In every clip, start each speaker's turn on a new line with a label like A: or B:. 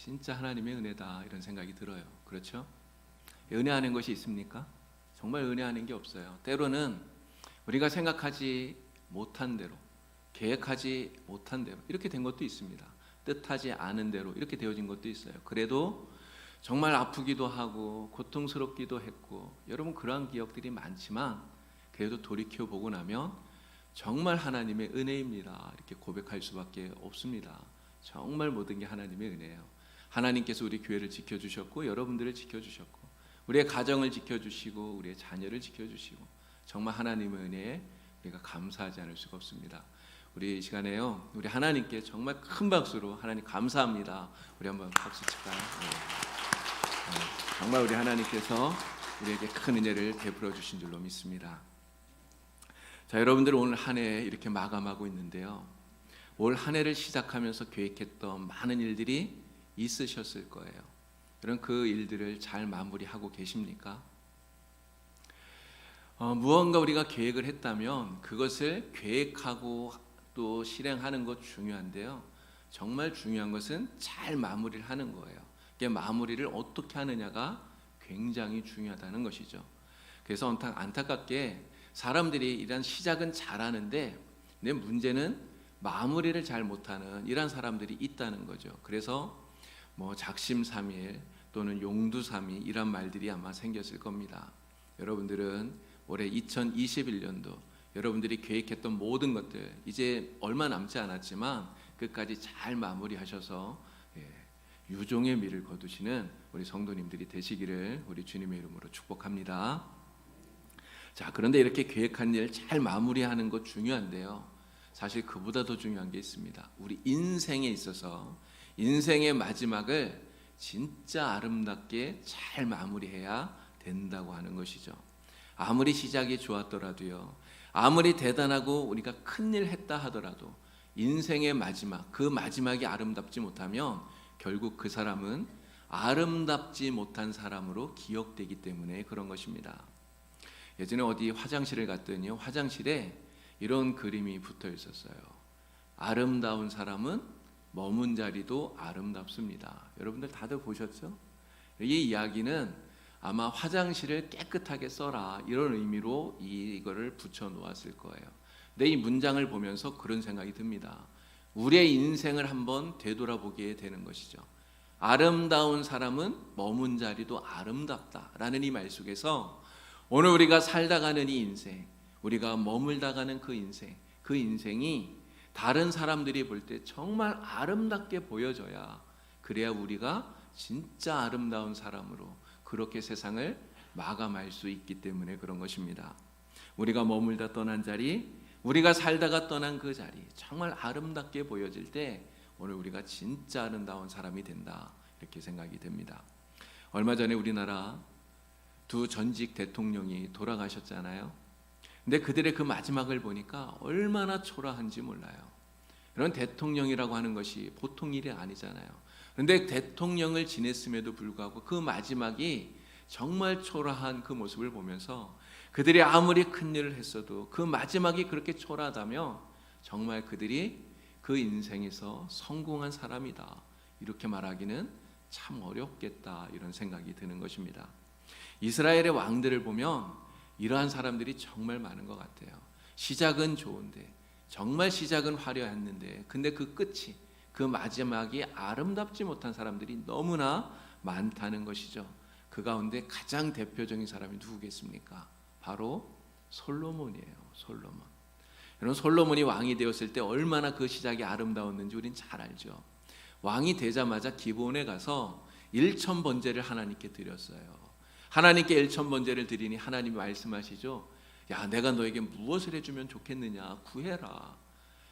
A: 진짜 하나님의 은혜다 이런 생각이 들어요. 그렇죠? 은혜하는 것이 있습니까? 정말 은혜하는 게 없어요. 때로는 우리가 생각하지 못한 대로, 계획하지 못한 대로 이렇게 된 것도 있습니다. 뜻하지 않은 대로 이렇게 되어진 것도 있어요. 그래도 정말 아프기도 하고 고통스럽기도 했고 여러분 그러한 기억들이 많지만 그래도 돌이켜보고 나면 정말 하나님의 은혜입니다 이렇게 고백할 수밖에 없습니다. 정말 모든 게 하나님의 은혜예요. 하나님께서 우리 교회를 지켜주셨고 여러분들을 지켜주셨고 우리의 가정을 지켜주시고 우리의 자녀를 지켜주시고 정말 하나님의 은혜에 우리가 감사하지 않을 수가 없습니다. 우리 이 시간에요 우리 하나님께 정말 큰 박수로 하나님 감사합니다. 우리 한번 박수 칠까요? 정말 우리 하나님께서 우리에게 큰 은혜를 베풀어 주신 줄로 믿습니다. 자, 여러분들 오늘 한 해 이렇게 마감하고 있는데요. 올 한 해를 시작하면서 계획했던 많은 일들이 있으셨을 거예요. 그런 그 일들을 잘 마무리하고 계십니까? 무언가 우리가 계획을 했다면 그것을 계획하고 또 실행하는 것 중요한데요. 정말 중요한 것은 잘 마무리를 하는 거예요. 이게 마무리를 어떻게 하느냐가 굉장히 중요하다는 것이죠. 그래서 안타깝게 사람들이 이런 시작은 잘하는데 근데 문제는 마무리를 잘 못하는 이런 사람들이 있다는 거죠. 그래서 작심삼일 또는 용두삼이 이런 말들이 아마 생겼을 겁니다. 여러분들은 올해 2021년도 여러분들이 계획했던 모든 것들 이제 얼마 남지 않았지만 끝까지 잘 마무리하셔서 유종의 미를 거두시는 우리 성도님들이 되시기를 우리 주님의 이름으로 축복합니다. 자, 그런데 이렇게 계획한 일 잘 마무리하는 것 중요한데요. 사실 그보다 더 중요한 게 있습니다. 우리 인생에 있어서 인생의 마지막을 진짜 아름답게 잘 마무리해야 된다고 하는 것이죠. 아무리 시작이 좋았더라도요. 아무리 대단하고 우리가 큰일 했다 하더라도 인생의 마지막, 그 마지막이 아름답지 못하면 결국 그 사람은 아름답지 못한 사람으로 기억되기 때문에 그런 것입니다. 예전에 어디 화장실을 갔더니 화장실에 이런 그림이 붙어 있었어요. 아름다운 사람은 머문 자리도 아름답습니다. 여러분들 다들 보셨죠? 이 이야기는 아마 화장실을 깨끗하게 써라 이런 의미로 이거를 붙여 놓았을 거예요. 근데 이 문장을 보면서 그런 생각이 듭니다. 우리의 인생을 한번 되돌아보게 되는 것이죠. 아름다운 사람은 머문 자리도 아름답다라는 이 말 속에서 오늘 우리가 살다 가는 이 인생, 우리가 머물다 가는 그 인생이 다른 사람들이 볼 때 정말 아름답게 보여져야 그래야 우리가 진짜 아름다운 사람으로 그렇게 세상을 마감할 수 있기 때문에 그런 것입니다. 우리가 머물다 떠난 자리, 우리가 살다가 떠난 그 자리 정말 아름답게 보여질 때 오늘 우리가 진짜 아름다운 사람이 된다 이렇게 생각이 됩니다. 얼마 전에 우리나라 두 전직 대통령이 돌아가셨잖아요. 근데 그들의 그 마지막을 보니까 얼마나 초라한지 몰라요. 이런 대통령이라고 하는 것이 보통 일이 아니잖아요. 그런데 대통령을 지냈음에도 불구하고 그 마지막이 정말 초라한 그 모습을 보면서 그들이 아무리 큰 일을 했어도 그 마지막이 그렇게 초라하다면 정말 그들이 그 인생에서 성공한 사람이다 이렇게 말하기는 참 어렵겠다 이런 생각이 드는 것입니다. 이스라엘의 왕들을 보면 이러한 사람들이 정말 많은 것 같아요. 시작은 좋은데 정말 시작은 화려했는데 근데 그 끝이 그 마지막이 아름답지 못한 사람들이 너무나 많다는 것이죠. 그 가운데 가장 대표적인 사람이 누구겠습니까? 바로 솔로몬이에요. 솔로몬. 여러분 솔로몬이 왕이 되었을 때 얼마나 그 시작이 아름다웠는지 우린 잘 알죠. 왕이 되자마자 기브온에 가서 1,000번제를 하나님께 드렸어요. 하나님께 1,000번제를 드리니 하나님이 말씀하시죠. 야, 내가 너에게 무엇을 해주면 좋겠느냐 구해라.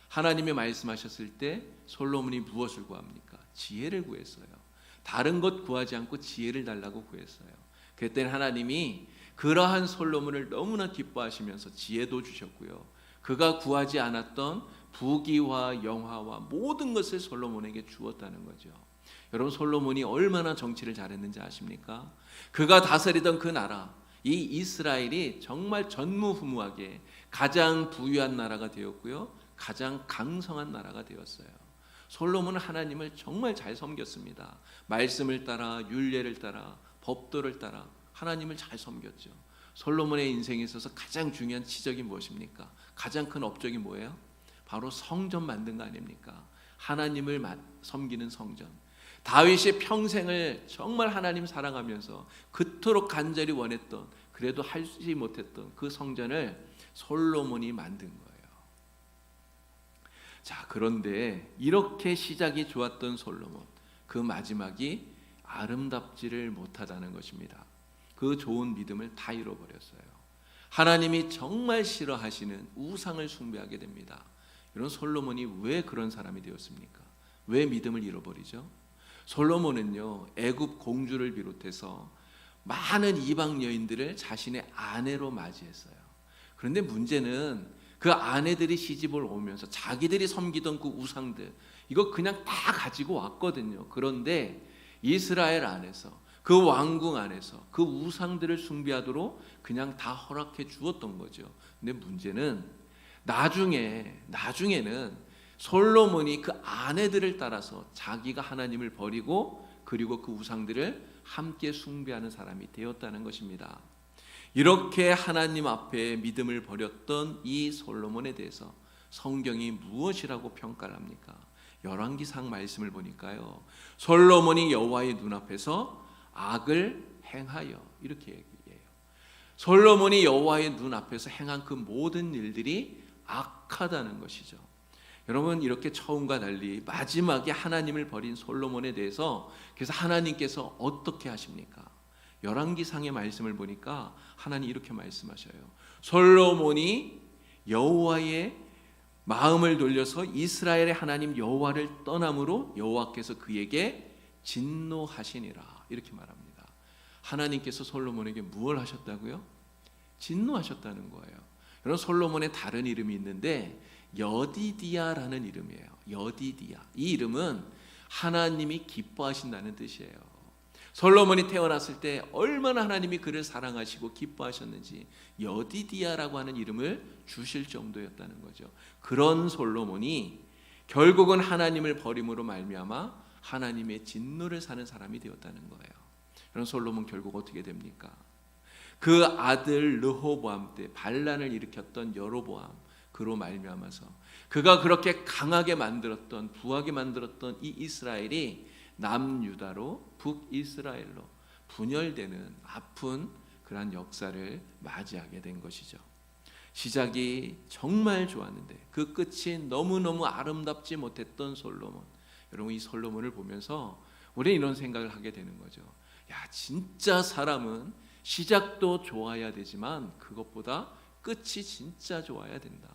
A: 하나님이 말씀하셨을 때 솔로몬이 무엇을 구합니까? 지혜를 구했어요. 다른 것 구하지 않고 지혜를 달라고 구했어요. 그랬더니 하나님이 그러한 솔로몬을 너무나 기뻐하시면서 지혜도 주셨고요. 그가 구하지 않았던 부귀와 영화와 모든 것을 솔로몬에게 주었다는 거죠. 여러분 솔로몬이 얼마나 정치를 잘했는지 아십니까? 그가 다스리던 그 나라 이 이스라엘이 정말 전무후무하게 가장 부유한 나라가 되었고요. 가장 강성한 나라가 되었어요. 솔로몬은 하나님을 정말 잘 섬겼습니다. 말씀을 따라, 율례를 따라, 법도를 따라 하나님을 잘 섬겼죠. 솔로몬의 인생에 있어서 가장 중요한 지적이 무엇입니까? 가장 큰 업적이 뭐예요? 바로 성전 만든 거 아닙니까? 하나님을 섬기는 성전. 다윗이 평생을 정말 하나님 사랑하면서 그토록 간절히 원했던, 그래도 하지 못했던 그 성전을 솔로몬이 만든 거예요. 자, 그런데 이렇게 시작이 좋았던 솔로몬, 그 마지막이 아름답지를 못하다는 것입니다. 그 좋은 믿음을 다 잃어버렸어요. 하나님이 정말 싫어하시는 우상을 숭배하게 됩니다. 이런 솔로몬이 왜 그런 사람이 되었습니까? 왜 믿음을 잃어버리죠? 솔로몬은요, 애굽 공주를 비롯해서 많은 이방 여인들을 자신의 아내로 맞이했어요. 그런데 문제는 그 아내들이 시집을 오면서 자기들이 섬기던 그 우상들, 이거 그냥 다 가지고 왔거든요. 그런데 이스라엘 안에서, 그 왕궁 안에서 그 우상들을 숭배하도록 그냥 다 허락해 주었던 거죠. 근데 문제는 나중에는 솔로몬이 그 아내들을 따라서 자기가 하나님을 버리고 그리고 그 우상들을 함께 숭배하는 사람이 되었다는 것입니다. 이렇게 하나님 앞에 믿음을 버렸던 이 솔로몬에 대해서 성경이 무엇이라고 평가를 합니까? 열왕기상 말씀을 보니까요, 솔로몬이 여호와의 눈앞에서 악을 행하여, 이렇게 얘기해요. 솔로몬이 여호와의 눈앞에서 행한 그 모든 일들이 악하다는 것이죠. 여러분, 이렇게 처음과 달리 마지막에 하나님을 버린 솔로몬에 대해서 그래서 하나님께서 어떻게 하십니까? 열왕기상의 말씀을 보니까 하나님 이렇게 말씀하셔요. 솔로몬이 여호와의 마음을 돌려서 이스라엘의 하나님 여호와를 떠남으로 여호와께서 그에게 진노하시니라, 이렇게 말합니다. 하나님께서 솔로몬에게 무엇을 하셨다고요? 진노하셨다는 거예요. 여러분, 솔로몬의 다른 이름이 있는데 여디디아라는 이름이에요. 여디디아. 이 이름은 하나님이 기뻐하신다는 뜻이에요. 솔로몬이 태어났을 때 얼마나 하나님이 그를 사랑하시고 기뻐하셨는지 여디디아라고 하는 이름을 주실 정도였다는 거죠. 그런 솔로몬이 결국은 하나님을 버림으로 말미암아 하나님의 진노를 사는 사람이 되었다는 거예요. 그런 솔로몬 결국 어떻게 됩니까? 그 아들 르호보암 때 반란을 일으켰던 여로보암, 그로 말미암아서 그가 그렇게 강하게 만들었던, 부하게 만들었던 이 이스라엘이 남유다로 북이스라엘로 분열되는 아픈 그러한 역사를 맞이하게 된 것이죠. 시작이 정말 좋았는데 그 끝이 너무너무 아름답지 못했던 솔로몬. 여러분, 이 솔로몬을 보면서 우리는 이런 생각을 하게 되는 거죠. 야, 진짜 사람은 시작도 좋아야 되지만 그것보다 끝이 진짜 좋아야 된다.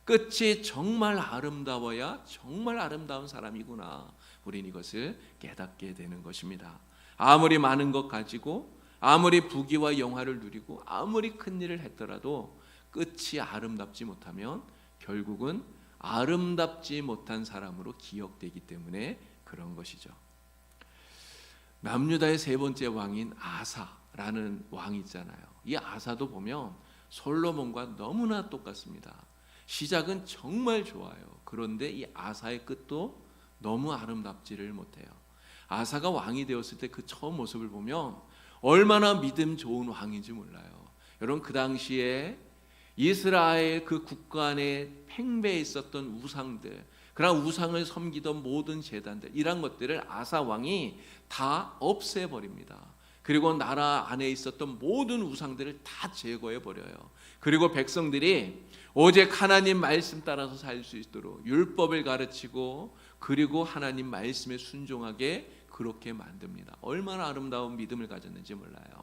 A: 끝이 정말 아름다워야 정말 아름다운 사람이구나. 우린 이것을 깨닫게 되는 것입니다. 아무리 많은 것 가지고, 아무리 부귀와 영화를 누리고, 아무리 큰 일을 했더라도 끝이 아름답지 못하면 결국은 아름답지 못한 사람으로 기억되기 때문에 그런 것이죠. 남유다의 세 번째 왕인 아사라는 왕이 있잖아요. 이 아사도 보면 솔로몬과 너무나 똑같습니다. 시작은 정말 좋아요. 그런데 이 아사의 끝도 너무 아름답지를 못해요. 아사가 왕이 되었을 때 그 처음 모습을 보면 얼마나 믿음 좋은 왕인지 몰라요. 여러분, 그 당시에 이스라엘 그 국가 안에 팽배해 있었던 우상들, 그런 우상을 섬기던 모든 제단들, 이런 것들을 아사 왕이 다 없애버립니다. 그리고 나라 안에 있었던 모든 우상들을 다 제거해 버려요. 그리고 백성들이 오직 하나님 말씀 따라서 살 수 있도록 율법을 가르치고, 그리고 하나님 말씀에 순종하게 그렇게 만듭니다. 얼마나 아름다운 믿음을 가졌는지 몰라요.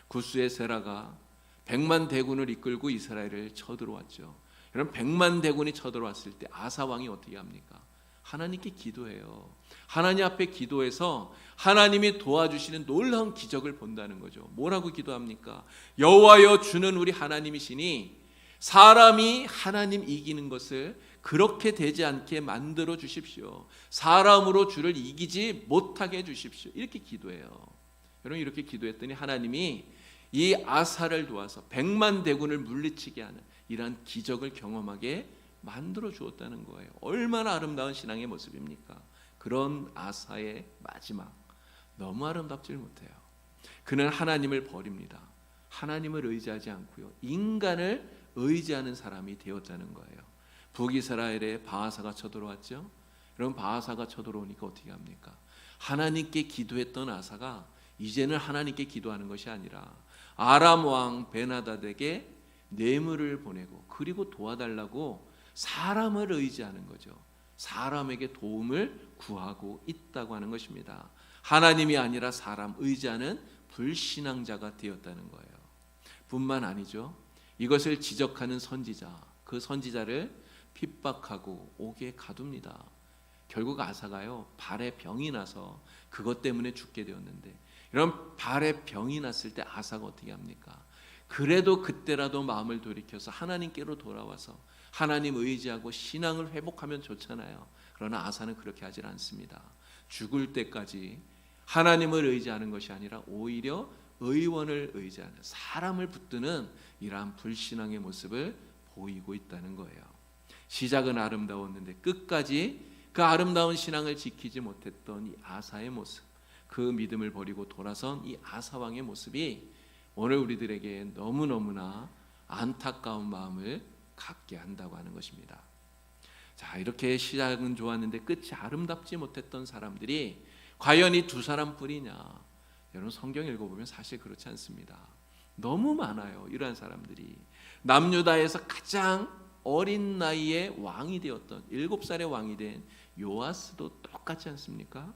A: 구스의 세라가 100만 대군을 이끌고 이스라엘을 쳐들어왔죠. 여러분, 100만 대군이 쳐들어왔을 때 아사 왕이 어떻게 합니까? 하나님께 기도해요. 하나님 앞에 기도해서 하나님이 도와주시는 놀라운 기적을 본다는 거죠. 뭐라고 기도합니까? 여호와여, 주는 우리 하나님이시니 사람이 하나님 이기는 것을 그렇게 되지 않게 만들어 주십시오. 사람으로 주를 이기지 못하게 해 주십시오. 이렇게 기도해요. 여러분, 이렇게 기도했더니 하나님이 이 아사를 도와서 100만 대군을 물리치게 하는 이러한 기적을 경험하게 만들어 주었다는 거예요. 얼마나 아름다운 신앙의 모습입니까? 그런 아사의 마지막, 너무 아름답지 못해요. 그는 하나님을 버립니다. 하나님을 의지하지 않고요, 인간을 의지하는 사람이 되었다는 거예요. 북이스라엘에 바하사가 쳐들어왔죠. 그럼 바하사가 쳐들어오니까 어떻게 합니까? 하나님께 기도했던 아사가 이제는 하나님께 기도하는 것이 아니라 아람 왕 베나닷에게 뇌물을 보내고, 그리고 도와달라고 사람을 의지하는 거죠. 사람에게 도움을 구하고 있다고 하는 것입니다. 하나님이 아니라 사람 의지하는 불신앙자가 되었다는 거예요. 뿐만 아니죠, 이것을 지적하는 선지자, 그 선지자를 핍박하고 옥에 가둡니다. 결국 아사가요, 발에 병이 나서 그것 때문에 죽게 되었는데, 이런 발에 병이 났을 때 아사가 어떻게 합니까? 그래도 그때라도 마음을 돌이켜서 하나님께로 돌아와서 하나님 의지하고 신앙을 회복하면 좋잖아요. 그러나 아사는 그렇게 하질 않습니다. 죽을 때까지 하나님을 의지하는 것이 아니라 오히려 의원을 의지하는, 사람을 붙드는 이러한 불신앙의 모습을 보이고 있다는 거예요. 시작은 아름다웠는데 끝까지 그 아름다운 신앙을 지키지 못했던 이 아사의 모습, 그 믿음을 버리고 돌아선 이 아사 왕의 모습이 오늘 우리들에게 너무너무나 안타까운 마음을 갖게 한다고 하는 것입니다. 자, 이렇게 시작은 좋았는데 끝이 아름답지 못했던 사람들이 과연 이 두 사람뿐이냐? 여러분, 성경 읽어보면 사실 그렇지 않습니다. 너무 많아요. 이러한 사람들이 남유다에서 가장 어린 나이에 왕이 되었던 7살의 왕이 된 요아스도 똑같지 않습니까?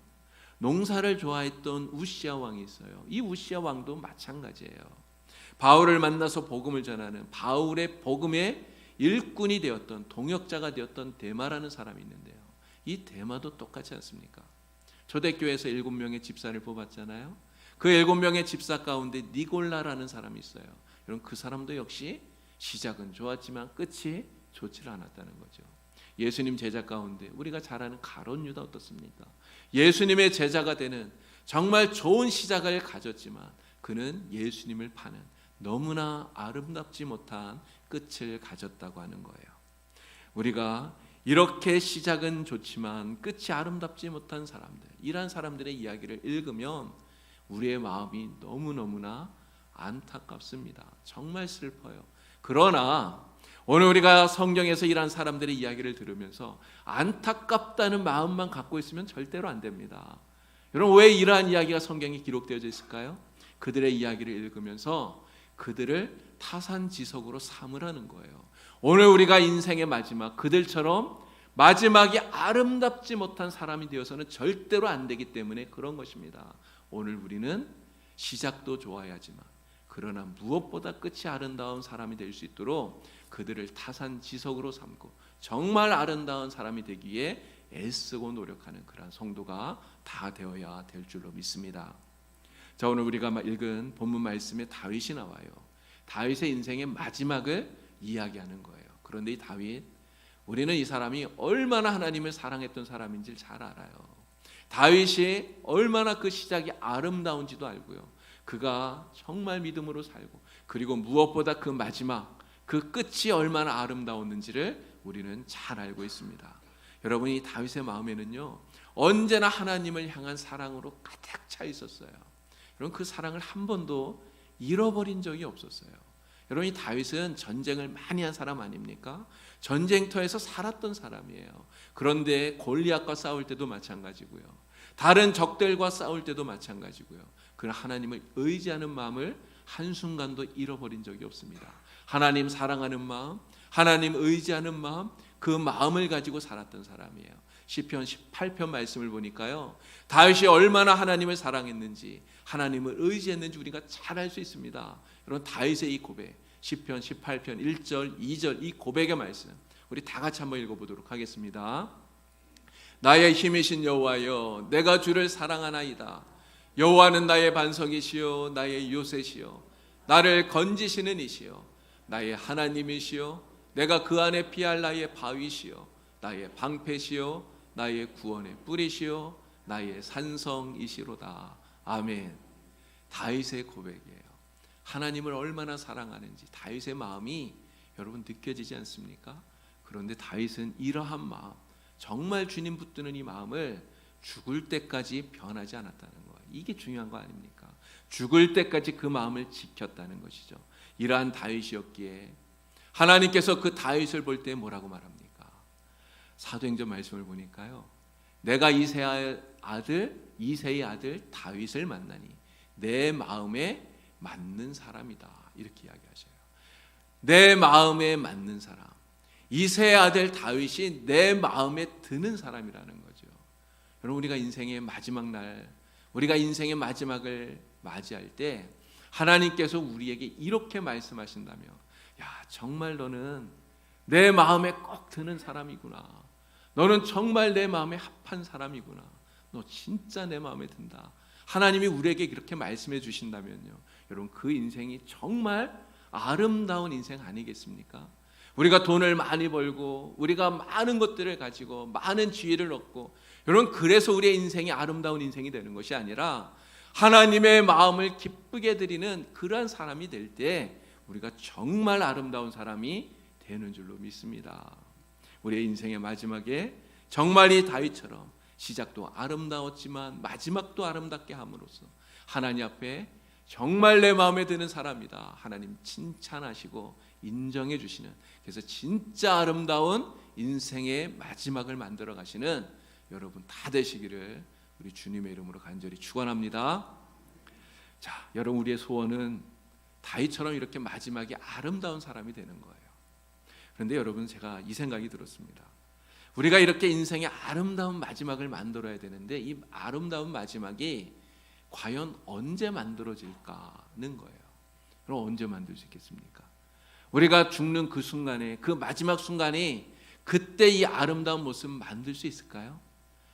A: 농사를 좋아했던 우시아 왕이 있어요. 이 우시아 왕도 마찬가지예요. 바울을 만나서 복음을 전하는 바울의 복음의 일꾼이 되었던, 동역자가 되었던 데마라는 사람이 있는데요, 이 데마도 똑같지 않습니까? 초대교회에서 7명의 집사를 뽑았잖아요. 그 7명의 집사 가운데 니골라라는 사람이 있어요. 여러분, 그 사람도 역시 시작은 좋았지만 끝이 좋지 않았다는 거죠. 예수님 제자 가운데 우리가 잘 아는 가룟 유다 어떻습니까? 예수님의 제자가 되는 정말 좋은 시작을 가졌지만 그는 예수님을 파는 너무나 아름답지 못한 끝을 가졌다고 하는 거예요. 우리가 이렇게 시작은 좋지만 끝이 아름답지 못한 사람들, 이러한 사람들의 이야기를 읽으면 우리의 마음이 너무너무나 안타깝습니다. 정말 슬퍼요. 그러나 오늘 우리가 성경에서 이러한 사람들의 이야기를 들으면서 안타깝다는 마음만 갖고 있으면 절대로 안 됩니다. 여러분, 왜 이러한 이야기가 성경에 기록되어 있을까요? 그들의 이야기를 읽으면서 그들을 타산지석으로 삼으라는 거예요. 오늘 우리가 인생의 마지막, 그들처럼 마지막이 아름답지 못한 사람이 되어서는 절대로 안 되기 때문에 그런 것입니다. 오늘 우리는 시작도 좋아야지만 그러나 무엇보다 끝이 아름다운 사람이 될 수 있도록 그들을 타산지석으로 삼고 정말 아름다운 사람이 되기 위해 애쓰고 노력하는 그런 성도가 다 되어야 될 줄로 믿습니다. 자, 오늘 우리가 읽은 본문 말씀에 다윗이 나와요. 다윗의 인생의 마지막을 이야기하는 거예요. 그런데 이 다윗, 우리는 이 사람이 얼마나 하나님을 사랑했던 사람인지 잘 알아요. 다윗이 얼마나 그 시작이 아름다운지도 알고요. 그가 정말 믿음으로 살고, 그리고 무엇보다 그 마지막, 그 끝이 얼마나 아름다웠는지를 우리는 잘 알고 있습니다. 여러분, 이 다윗의 마음에는요, 언제나 하나님을 향한 사랑으로 가득 차 있었어요. 여러분, 그 사랑을 한 번도 잃어버린 적이 없었어요. 여러분, 이 다윗은 전쟁을 많이 한 사람 아닙니까? 전쟁터에서 살았던 사람이에요. 그런데 골리앗과 싸울 때도 마찬가지고요, 다른 적들과 싸울 때도 마찬가지고요, 그는 하나님을 의지하는 마음을 한순간도 잃어버린 적이 없습니다. 하나님 사랑하는 마음, 하나님 의지하는 마음, 그 마음을 가지고 살았던 사람이에요. 시편 18편 말씀을 보니까요, 다윗이 얼마나 하나님을 사랑했는지, 하나님을 의지했는지 우리가 잘 알 수 있습니다. 여러분, 다윗의 이 고백, 시편 18편 1절 2절 이 고백의 말씀 우리 다 같이 한번 읽어보도록 하겠습니다. 나의 힘이신 여호와여, 내가 주를 사랑하나이다. 여호와는 나의 반석이시요 나의 요새시요 나를 건지시는 이시요 나의 하나님이시요 내가 그 안에 피할 나의 바위시요 나의 방패시요 나의 구원의 뿌리시요 나의 산성이시로다. 아멘. 다윗의 고백이에요. 하나님을 얼마나 사랑하는지 다윗의 마음이 여러분 느껴지지 않습니까? 그런데 다윗은 이러한 마음, 정말 주님 붙드는 이 마음을 죽을 때까지 변하지 않았다는 거예요. 이게 중요한 거 아닙니까? 죽을 때까지 그 마음을 지켰다는 것이죠. 이러한 다윗이었기에 하나님께서 그 다윗을 볼 때 뭐라고 말합니까? 사도행전 말씀을 보니까요, 내가 이새의 아들 다윗을 만나니 내 마음에 맞는 사람이다, 이렇게 이야기하셔요. 내 마음에 맞는 사람, 이새의 아들 다윗이 내 마음에 드는 사람이라는 거죠. 여러분, 우리가 인생의 마지막 날, 우리가 인생의 마지막을 맞이할 때 하나님께서 우리에게 이렇게 말씀하신다면, 야, 정말 너는 내 마음에 꼭 드는 사람이구나. 너는 정말 내 마음에 합한 사람이구나. 너 진짜 내 마음에 든다. 하나님이 우리에게 그렇게 말씀해 주신다면요, 여러분, 그 인생이 정말 아름다운 인생 아니겠습니까? 우리가 돈을 많이 벌고 우리가 많은 것들을 가지고 많은 지혜를 얻고, 여러분, 그래서 우리의 인생이 아름다운 인생이 되는 것이 아니라 하나님의 마음을 기쁘게 드리는 그러한 사람이 될 때 우리가 정말 아름다운 사람이 되는 줄로 믿습니다. 우리의 인생의 마지막에 정말 이 다윗처럼 시작도 아름다웠지만 마지막도 아름답게 함으로써 하나님 앞에 정말 내 마음에 드는 사람이다, 하나님 칭찬하시고 인정해 주시는, 그래서 진짜 아름다운 인생의 마지막을 만들어 가시는 여러분 다 되시기를 우리 주님의 이름으로 간절히 축원합니다. 자, 여러분, 우리의 소원은 다윗처럼 이렇게 마지막에 아름다운 사람이 되는 거예요. 그런데 여러분, 제가 이 생각이 들었습니다. 우리가 이렇게 인생의 아름다운 마지막을 만들어야 되는데 이 아름다운 마지막이 과연 언제 만들어질까는 거예요. 그럼 언제 만들 수 있겠습니까? 우리가 죽는 그 순간에, 그 마지막 순간이 그때 이 아름다운 모습 만들 수 있을까요?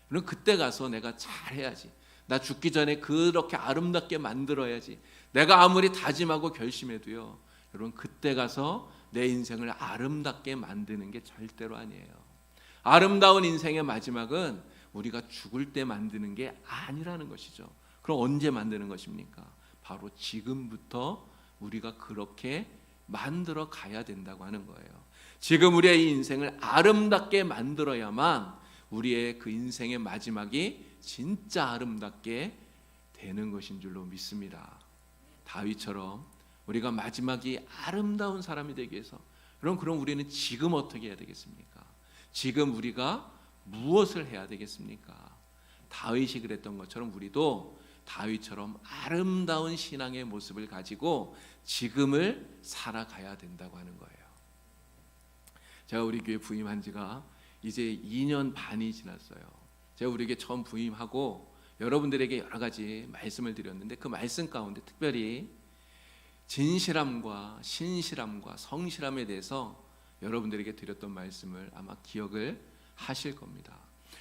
A: 그럼 그때 가서 내가 잘해야지, 나 죽기 전에 그렇게 아름답게 만들어야지, 내가 아무리 다짐하고 결심해도요, 여러분, 그때 가서 내 인생을 아름답게 만드는 게 절대로 아니에요. 아름다운 인생의 마지막은 우리가 죽을 때 만드는 게 아니라는 것이죠. 그럼 언제 만드는 것입니까? 바로 지금부터 우리가 그렇게 만들어 가야 된다고 하는 거예요. 지금 우리의 이 인생을 아름답게 만들어야만 우리의 그 인생의 마지막이 진짜 아름답게 되는 것인 줄로 믿습니다. 다윗처럼 우리가 마지막이 아름다운 사람이 되기 위해서, 그럼 우리는 지금 어떻게 해야 되겠습니까? 지금 우리가 무엇을 해야 되겠습니까? 다윗이 그랬던 것처럼 우리도 다윗처럼 아름다운 신앙의 모습을 가지고 지금을 살아가야 된다고 하는 거예요. 제가 우리 교회 부임한 지가 이제 2년 반이 지났어요. 제가 우리에게 처음 부임하고 여러분들에게 여러 가지 말씀을 드렸는데 그 말씀 가운데 특별히 진실함과 신실함과 성실함에 대해서 여러분들에게 드렸던 말씀을 아마 기억을 하실 겁니다.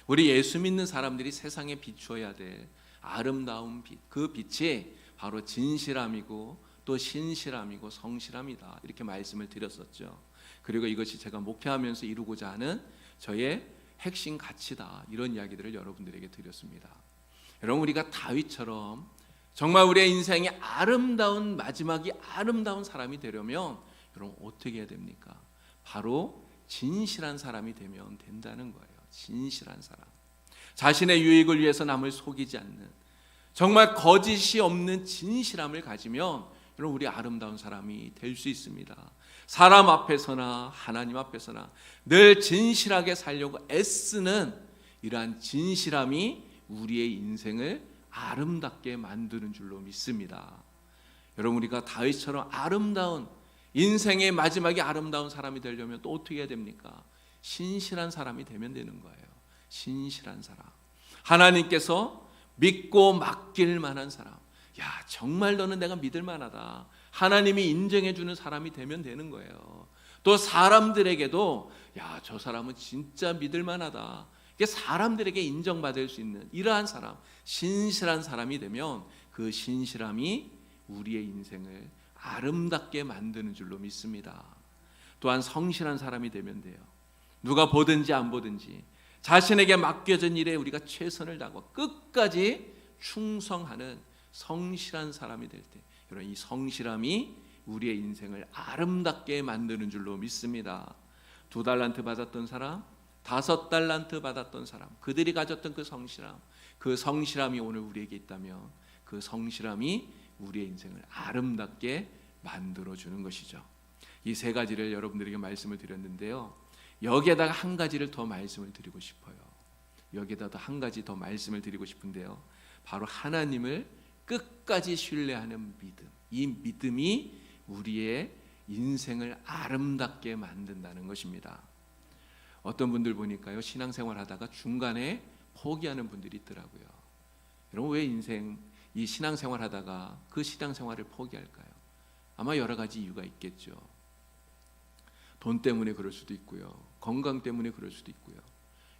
A: 우리 예수 믿는 사람들이 세상에 비추어야 될 아름다운 빛, 그 빛이 바로 진실함이고 또 신실함이고 성실함이다, 이렇게 말씀을 드렸었죠. 그리고 이것이 제가 목회하면서 이루고자 하는 저의 핵심 가치다, 이런 이야기들을 여러분들에게 드렸습니다. 여러분, 우리가 다윗처럼 정말 우리의 인생이 아름다운 마지막이 아름다운 사람이 되려면 여러분 어떻게 해야 됩니까? 바로 진실한 사람이 되면 된다는 거예요. 진실한 사람, 자신의 유익을 위해서 남을 속이지 않는, 정말 거짓이 없는 진실함을 가지면 여러분 우리 아름다운 사람이 될 수 있습니다. 사람 앞에서나 하나님 앞에서나 늘 진실하게 살려고 애쓰는 이러한 진실함이 우리의 인생을 아름답게 만드는 줄로 믿습니다. 여러분, 우리가 다윗처럼 아름다운 인생의 마지막에 아름다운 사람이 되려면 또 어떻게 해야 됩니까? 신실한 사람이 되면 되는 거예요. 신실한 사람, 하나님께서 믿고 맡길 만한 사람. 야, 정말 너는 내가 믿을 만하다, 하나님이 인정해 주는 사람이 되면 되는 거예요. 또 사람들에게도 야, 저 사람은 진짜 믿을 만하다, 이게 사람들에게 인정받을 수 있는 이러한 사람, 신실한 사람이 되면 그 신실함이 우리의 인생을 아름답게 만드는 줄로 믿습니다. 또한 성실한 사람이 되면 돼요. 누가 보든지 안 보든지 자신에게 맡겨진 일에 우리가 최선을 다하고 끝까지 충성하는 성실한 사람이 될 때, 여러분, 이 성실함이 우리의 인생을 아름답게 만드는 줄로 믿습니다. 2달란트 받았던 사람, 5달란트 받았던 사람, 그들이 가졌던 그 성실함이 오늘 우리에게 있다면 그 성실함이 우리의 인생을 아름답게 만들어주는 것이죠. 이 3가지를 여러분들에게 말씀을 드렸는데요, 여기에다가 한 가지를 더 말씀을 드리고 싶어요. 여기에다가 한 가지 더 말씀을 드리고 싶은데요, 바로 하나님을 끝까지 신뢰하는 믿음. 이 믿음이 우리의 인생을 아름답게 만든다는 것입니다. 어떤 분들 보니까요, 신앙생활 하다가 중간에 포기하는 분들이 있더라고요. 여러분, 왜 이 신앙생활 하다가 그 신앙생활을 포기할까요? 아마 여러 가지 이유가 있겠죠. 돈 때문에 그럴 수도 있고요, 건강 때문에 그럴 수도 있고요,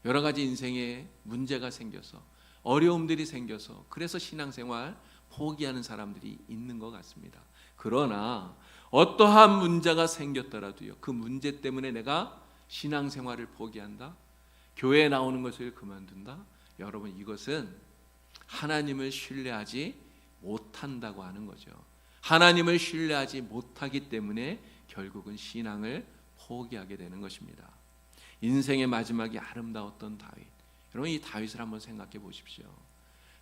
A: 여러 가지 인생에 문제가 생겨서, 어려움들이 생겨서, 그래서 신앙생활 포기하는 사람들이 있는 것 같습니다. 그러나 어떠한 문제가 생겼더라도요, 그 문제 때문에 내가 신앙생활을 포기한다, 교회에 나오는 것을 그만둔다, 여러분, 이것은 하나님을 신뢰하지 못한다고 하는 거죠. 하나님을 신뢰하지 못하기 때문에 결국은 신앙을 포기하게 되는 것입니다. 인생의 마지막이 아름다웠던 다윗, 여러분, 이 다윗을 한번 생각해 보십시오.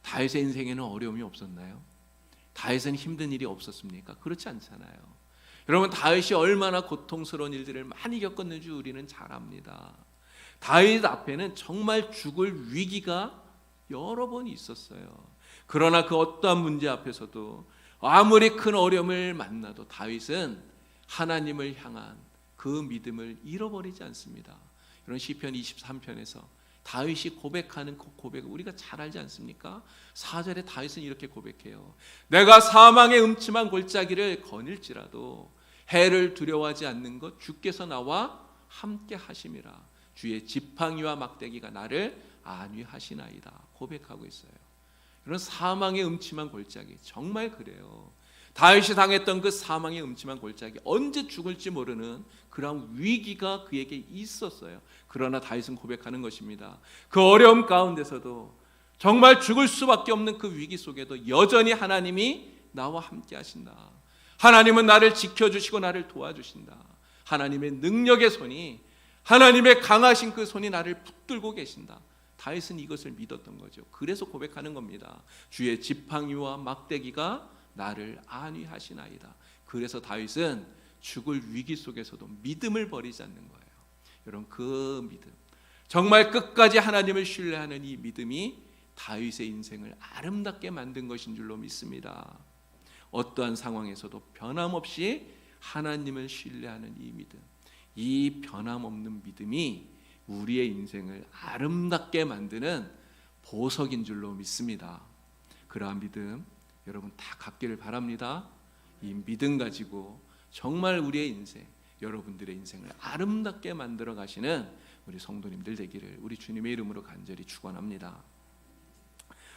A: 다윗의 인생에는 어려움이 없었나요? 다윗은 힘든 일이 없었습니까? 그렇지 않잖아요. 여러분, 다윗이 얼마나 고통스러운 일들을 많이 겪었는지 우리는 잘 압니다. 다윗 앞에는 정말 죽을 위기가 여러 번 있었어요. 그러나 그 어떠한 문제 앞에서도, 아무리 큰 어려움을 만나도 다윗은 하나님을 향한 그 믿음을 잃어버리지 않습니다. 이런 시편 23편에서 다윗이 고백하는 그 고백을 우리가 잘 알지 않습니까? 4절에 다윗은 이렇게 고백해요. 내가 사망의 음침한 골짜기를 거닐지라도 해를 두려워하지 않는 것 주께서 나와 함께 하심이라. 주의 지팡이와 막대기가 나를 안위하시나이다 고백하고 있어요. 이런 사망의 음침한 골짜기, 정말 그래요. 다윗이 당했던 그 사망의 음침한 골짜기, 언제 죽을지 모르는 그런 위기가 그에게 있었어요. 그러나 다윗은 고백하는 것입니다. 그 어려움 가운데서도, 정말 죽을 수밖에 없는 그 위기 속에도 여전히 하나님이 나와 함께 하신다. 하나님은 나를 지켜주시고 나를 도와주신다. 하나님의 능력의 손이, 하나님의 강하신 그 손이 나를 붙들고 계신다. 다윗은 이것을 믿었던 거죠. 그래서 고백하는 겁니다. 주의 지팡이와 막대기가 나를 안위하시나이다. 그래서 다윗은 죽을 위기 속에서도 믿음을 버리지 않는 거예요. 여러분, 그 믿음, 정말 끝까지 하나님을 신뢰하는 이 믿음이 다윗의 인생을 아름답게 만든 것인 줄로 믿습니다. 어떠한 상황에서도 변함없이 하나님을 신뢰하는 이 믿음, 이 변함없는 믿음이 우리의 인생을 아름답게 만드는 보석인 줄로 믿습니다. 그러한 믿음 여러분 다 갖기를 바랍니다. 이 믿음 가지고 정말 우리의 인생, 여러분들의 인생을 아름답게 만들어 가시는 우리 성도님들 되기를 우리 주님의 이름으로 간절히 축원합니다.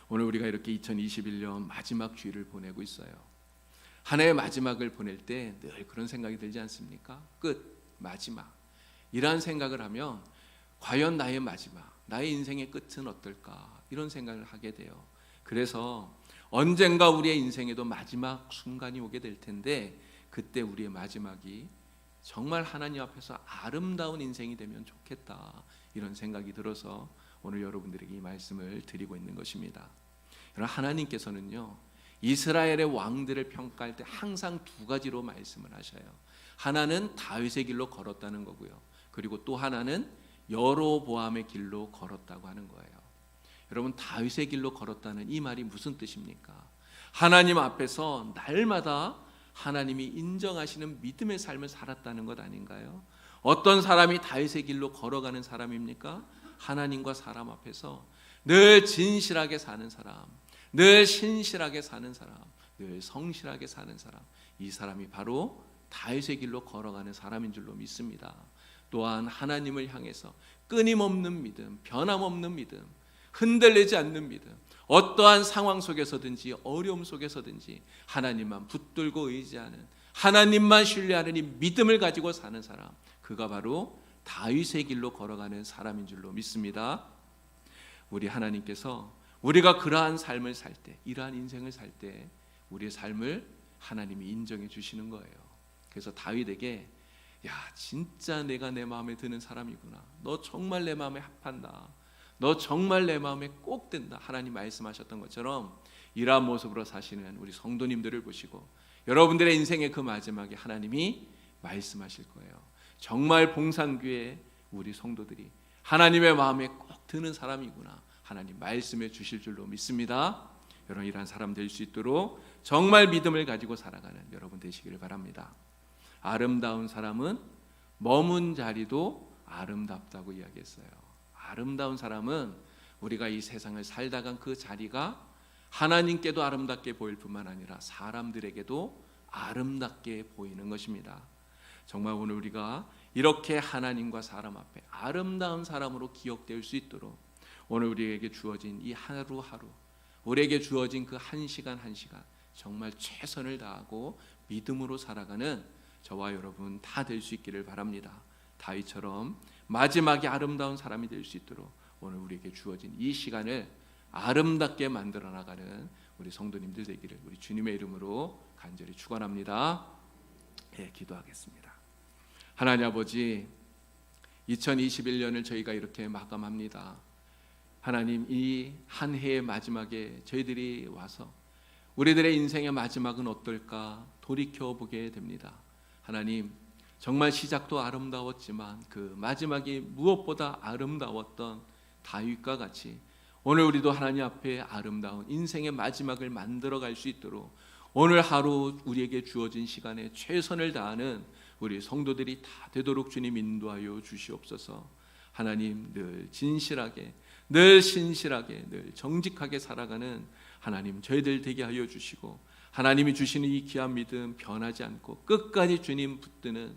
A: 오늘 우리가 이렇게 2021년 마지막 주일을 보내고 있어요. 한 해의 마지막을 보낼 때 늘 그런 생각이 들지 않습니까? 끝, 마지막. 이러한 생각을 하면 과연 나의 마지막, 나의 인생의 끝은 어떨까? 이런 생각을 하게 돼요. 그래서 언젠가 우리의 인생에도 마지막 순간이 오게 될 텐데, 그때 우리의 마지막이 정말 하나님 앞에서 아름다운 인생이 되면 좋겠다, 이런 생각이 들어서 오늘 여러분들에게 이 말씀을 드리고 있는 것입니다. 여러분, 하나님께서는요, 이스라엘의 왕들을 평가할 때 항상 2가지로 말씀을 하셔요. 하나는 다윗의 길로 걸었다는 거고요, 그리고 또 하나는 여로보암의 길로 걸었다고 하는 거예요. 여러분, 다윗의 길로 걸었다는 이 말이 무슨 뜻입니까? 하나님 앞에서 날마다 하나님이 인정하시는 믿음의 삶을 살았다는 것 아닌가요? 어떤 사람이 다윗의 길로 걸어가는 사람입니까? 하나님과 사람 앞에서 늘 진실하게 사는 사람, 늘 신실하게 사는 사람, 늘 성실하게 사는 사람, 이 사람이 바로 다윗의 길로 걸어가는 사람인 줄로 믿습니다. 또한 하나님을 향해서 끊임없는 믿음, 변함없는 믿음, 흔들리지 않는 믿음, 어떠한 상황 속에서든지 어려움 속에서든지 하나님만 붙들고 의지하는, 하나님만 신뢰하는 이 믿음을 가지고 사는 사람, 그가 바로 다윗의 길로 걸어가는 사람인 줄로 믿습니다. 우리 하나님께서 우리가 그러한 삶을 살 때, 이러한 인생을 살 때 우리의 삶을 하나님이 인정해 주시는 거예요. 그래서 다윗에게 야, 진짜 내가 내 마음에 드는 사람이구나. 너 정말 내 마음에 합한다. 너 정말 내 마음에 꼭 든다. 하나님 말씀하셨던 것처럼 이러한 모습으로 사시는 우리 성도님들을 보시고 여러분들의 인생의 그 마지막에 하나님이 말씀하실 거예요. 정말 봉산교회 우리 성도들이 하나님의 마음에 꼭 드는 사람이구나. 하나님 말씀해 주실 줄로 믿습니다. 여러분 이러한 사람 될 수 있도록 정말 믿음을 가지고 살아가는 여러분 되시기를 바랍니다. 아름다운 사람은 머문 자리도 아름답다고 이야기했어요. 아름다운 사람은 우리가 이 세상을 살다간 그 자리가 하나님께도 아름답게 보일 뿐만 아니라 사람들에게도 아름답게 보이는 것입니다. 정말 오늘 우리가 이렇게 하나님과 사람 앞에 아름다운 사람으로 기억될 수 있도록 오늘 우리에게 주어진 이 하루하루, 우리에게 주어진 그 한 시간 한 시간 정말 최선을 다하고 믿음으로 살아가는 저와 여러분 다 될 수 있기를 바랍니다. 다윗처럼 마지막에 아름다운 사람이 될 수 있도록 오늘 우리에게 주어진 이 시간을 아름답게 만들어 나가는 우리 성도님들 되기를 우리 주님의 이름으로 간절히 축원합니다. 기도하겠습니다. 하나님 아버지, 2021년을 저희가 이렇게 마감합니다. 하나님, 이 한 해의 마지막에 저희들이 와서 우리들의 인생의 마지막은 어떨까 돌이켜보게 됩니다. 하나님, 정말 시작도 아름다웠지만 그 마지막이 무엇보다 아름다웠던 다윗과 같이 오늘 우리도 하나님 앞에 아름다운 인생의 마지막을 만들어갈 수 있도록 오늘 하루 우리에게 주어진 시간에 최선을 다하는 우리 성도들이 다 되도록 주님 인도하여 주시옵소서. 하나님, 늘 진실하게, 늘 신실하게, 늘 정직하게 살아가는 하나님 저희들 되게 하여 주시고 하나님이 주시는 이 귀한 믿음 변하지 않고 끝까지 주님 붙드는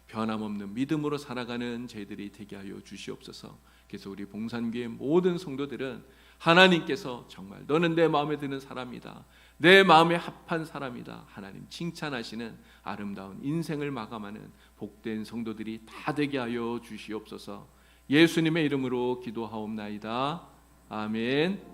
A: 변함없는 믿음으로 살아가는 저희들이 되게 하여 주시옵소서. 그래서 우리 봉산교회 모든 성도들은 하나님께서 정말 너는 내 마음에 드는 사람이다, 내 마음에 합한 사람이다, 하나님 칭찬하시는 아름다운 인생을 마감하는 복된 성도들이 다 되게 하여 주시옵소서. 예수님의 이름으로 기도하옵나이다. 아멘.